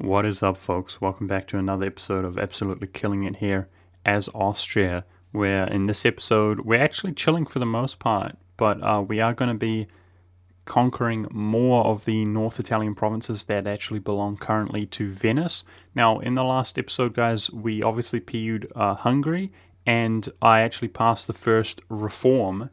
What is up, folks? Welcome back to another episode of Absolutely Killing It here as Austria, where in this episode we're actually chilling for the most part, but we are going to be conquering more of the North Italian provinces that actually belong currently to Venice. Now, in the last episode, guys, we obviously PU'd Hungary, and I actually passed the first reform.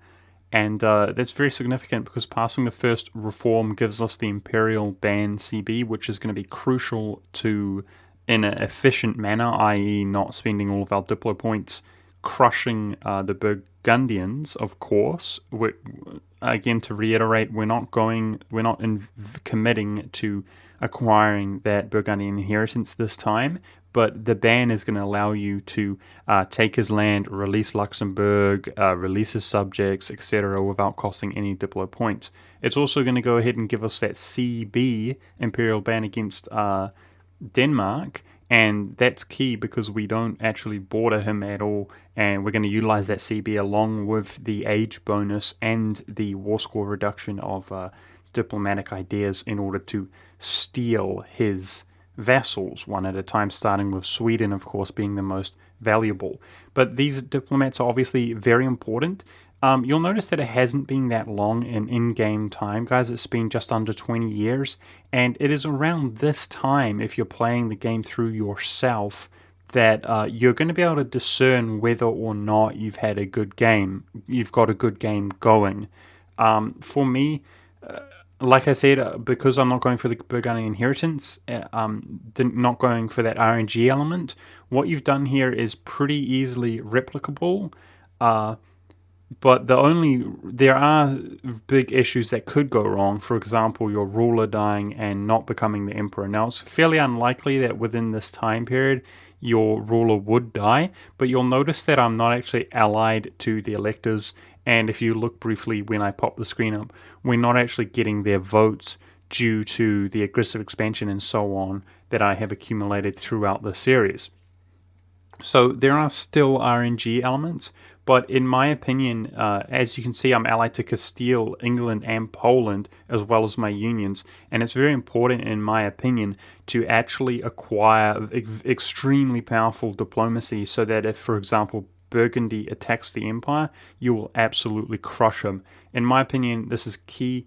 And that's very significant because passing the first reform gives us the Imperial Ban CB, which is going to be crucial to, in an efficient manner, i.e. not spending all of our Diplo points crushing the Burgundians, of course. Again, to reiterate, we're not committing to acquiring that Burgundian inheritance this time, but the ban is going to allow you to take his land, release Luxembourg, release his subjects, etc., without costing any Diplo points. It's also going to go ahead and give us that CB, Imperial Ban, against Denmark, and that's key because we don't actually border him at all, and we're going to utilize that CB along with the age bonus and the war score reduction of diplomatic ideas in order to steal his vassals one at a time, starting with Sweden, of course, being the most valuable. But these diplomats are obviously very important. You'll notice that it hasn't been that long in-game time, guys. It's been just under 20 years, and it is around this time, if you're playing the game through yourself, that you're going to be able to discern whether or not you've had a good game. You've got a good game going. For me, like I said, because I'm not going for the Burgundian inheritance, not going for that RNG element, what you've done here is pretty easily replicable. But there are big issues that could go wrong. For example, your ruler dying and not becoming the emperor. Now, it's fairly unlikely that within this time period your ruler would die, but you'll notice that I'm not actually allied to the electors. And if you look briefly when I pop the screen up, we're not actually getting their votes due to the aggressive expansion and so on that I have accumulated throughout the series. So there are still RNG elements, but in my opinion, as you can see, I'm allied to Castile, England, and Poland, as well as my unions, and it's very important, in my opinion, to actually acquire extremely powerful diplomacy so that if, for example, Burgundy attacks the empire, you will absolutely crush him. In my opinion, this is key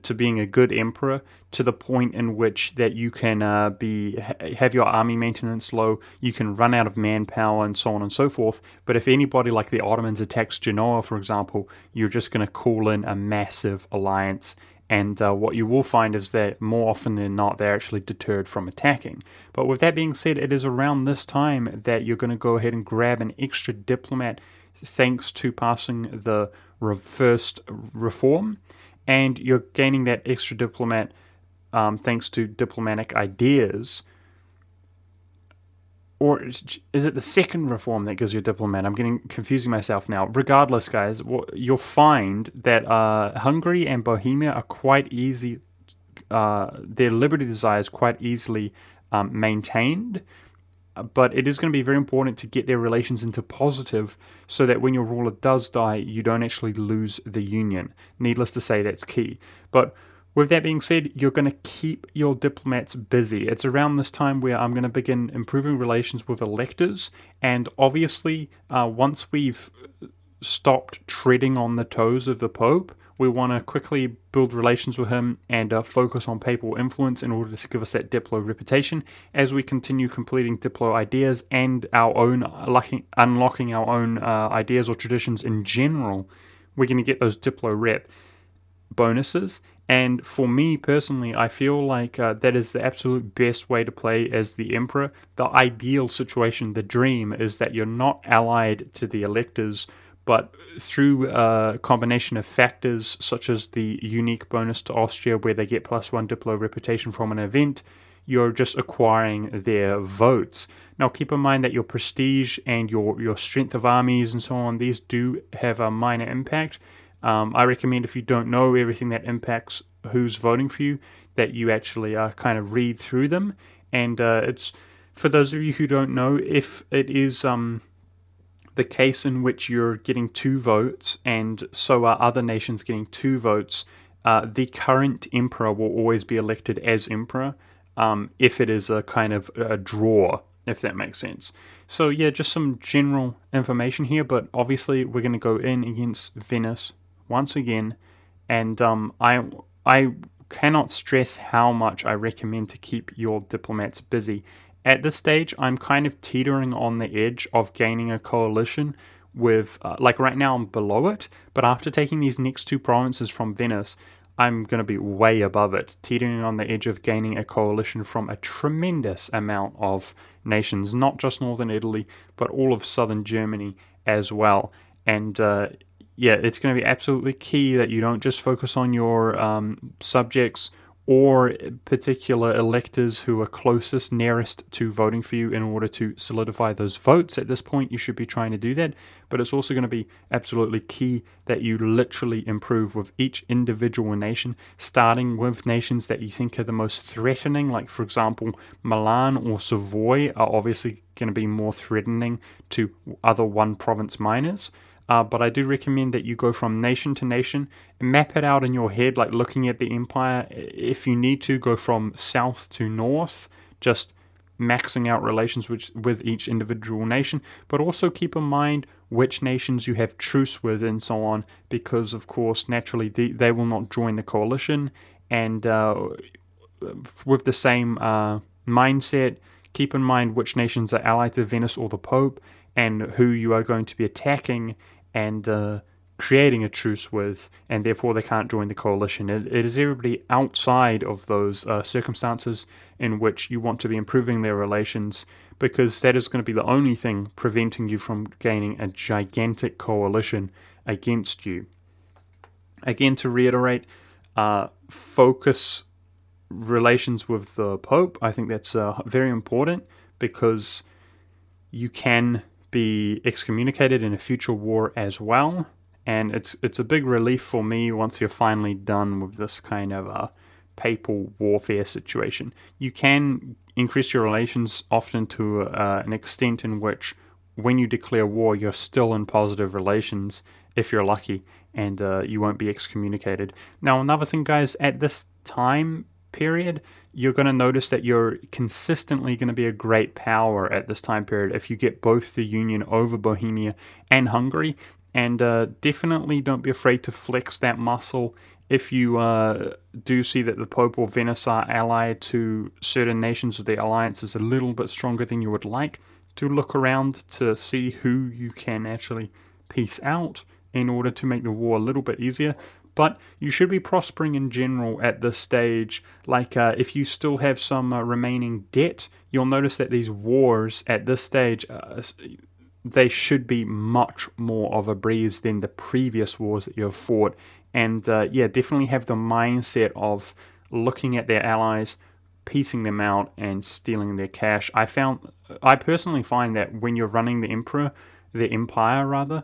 to being a good emperor, to the point in which that you can have your army maintenance low, you can run out of manpower and so on and so forth. But if anybody like the Ottomans attacks Genoa, for example, you're just going to call in a massive alliance, and what you will find is that more often than not they're actually deterred from attacking. But with that being said, it is around this time that you're going to go ahead and grab an extra diplomat thanks to passing the first reform, and you're gaining that extra diplomat thanks to diplomatic ideas. Or is it the second reform that gives you a diplomat? I'm confusing myself now. Regardless, guys, you'll find that Hungary and Bohemia are quite easy. Their liberty desire is quite easily maintained. But it is going to be very important to get their relations into positive so that when your ruler does die, you don't actually lose the union. Needless to say, that's key. But with that being said, you're going to keep your diplomats busy. It's around this time where I'm going to begin improving relations with electors. And obviously, once we've stopped treading on the toes of the Pope, we want to quickly build relations with him and focus on papal influence in order to give us that Diplo reputation as we continue completing Diplo ideas and our own unlocking our own ideas or traditions in general. We're going to get those Diplo rep bonuses. And for me personally, I feel like that is the absolute best way to play as the Emperor. The ideal situation, the dream, is that you're not allied to the electors, but through a combination of factors such as the unique bonus to Austria where they get +1 Diplo reputation from an event, you're just acquiring their votes. Now keep in mind that your prestige and your strength of armies and so on, these do have a minor impact. I recommend, if you don't know everything that impacts who's voting for you, that you actually kind of read through them. And it's for those of you who don't know, if it is the case in which you're getting 2 votes and so are other nations getting 2 votes, the current emperor will always be elected as emperor. if it is a kind of a draw, if that makes sense. So yeah, just some general information here, but obviously we're going to go in against Venice once again, and I cannot stress how much I recommend to keep your diplomats busy. At this stage, I'm kind of teetering on the edge of gaining a coalition with, like right now I'm below it, but after taking these next two provinces from Venice, I'm going to be way above it, teetering on the edge of gaining a coalition from a tremendous amount of nations, not just northern Italy, but all of southern Germany as well. And yeah, it's going to be absolutely key that you don't just focus on your subjects or particular electors who are closest, nearest to voting for you in order to solidify those votes. At this point, you should be trying to do that, but it's also going to be absolutely key that you literally improve with each individual nation, starting with nations that you think are the most threatening, like, for example, Milan or Savoy are obviously going to be more threatening to other one province minors. But I do recommend that you go from nation to nation, map it out in your head, like looking at the empire. If you need to, go from south to north, just maxing out relations with each individual nation. But also keep in mind which nations you have truce with and so on, because, of course, naturally they will not join the coalition. And with the same mindset, keep in mind which nations are allied to Venice or the Pope and who you are going to be attacking and creating a truce with, and therefore they can't join the coalition. It is everybody outside of those circumstances in which you want to be improving their relations, because that is going to be the only thing preventing you from gaining a gigantic coalition against you. Again, to reiterate, focus relations with the Pope. I think that's very important, because you can be excommunicated in a future war as well, and it's a big relief for me once you're finally done with this kind of papal warfare situation. You can increase your relations often to an extent in which when you declare war, you're still in positive relations if you're lucky, and you won't be excommunicated. Now, another thing, guys, at this time period, you're going to notice that you're consistently going to be a great power at this time period if you get both the union over Bohemia and Hungary. And definitely don't be afraid to flex that muscle if you do see that the Pope or Venice are allied to certain nations, or the alliance is a little bit stronger than you would like. To look around to see who you can actually peace out in order to make the war a little bit easier. But you should be prospering in general at this stage. Like if you still have some remaining debt, you'll notice that these wars at this stage, they should be much more of a breeze than the previous wars that you have fought. And yeah, definitely have the mindset of looking at their allies, piecing them out, and stealing their cash. I personally find that when you're running the empire,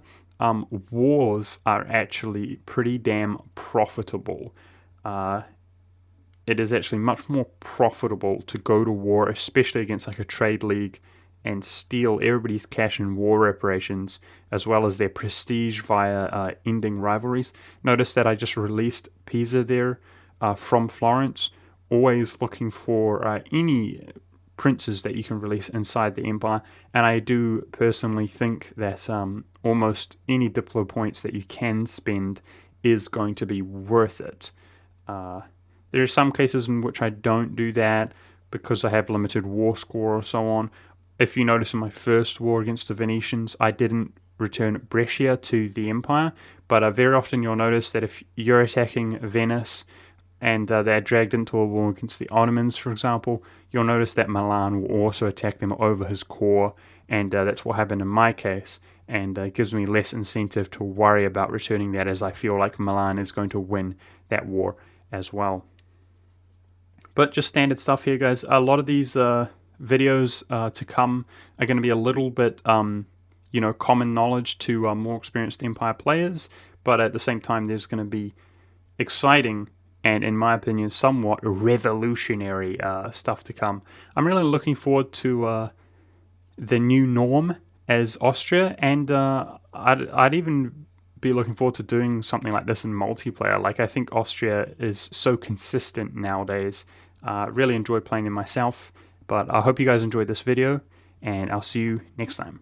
wars are actually pretty damn profitable. It is actually much more profitable to go to war, especially against like a trade league, and steal everybody's cash in war reparations, as well as their prestige via ending rivalries. Notice that I just released Pisa there from Florence, always looking for any princes that you can release inside the empire, and I do personally think that almost any diplo points that you can spend is going to be worth it. There are some cases in which I don't do that because I have limited war score or so on. If you notice, in my first war against the Venetians, I didn't return Brescia to the empire, but very often you'll notice that if you're attacking Venice and they're dragged into a war against the Ottomans, for example, you'll notice that Milan will also attack them over his core, and that's what happened in my case, and it gives me less incentive to worry about returning that, as I feel like Milan is going to win that war as well. But just standard stuff here, guys. A lot of these videos to come are going to be a little bit, common knowledge to more experienced Empire players, but at the same time, there's going to be exciting and, in my opinion, somewhat revolutionary stuff to come. I'm really looking forward to the new norm as Austria, and I'd even be looking forward to doing something like this in multiplayer. Like, I think Austria is so consistent nowadays. Really enjoyed playing them myself, but I hope you guys enjoyed this video, and I'll see you next time.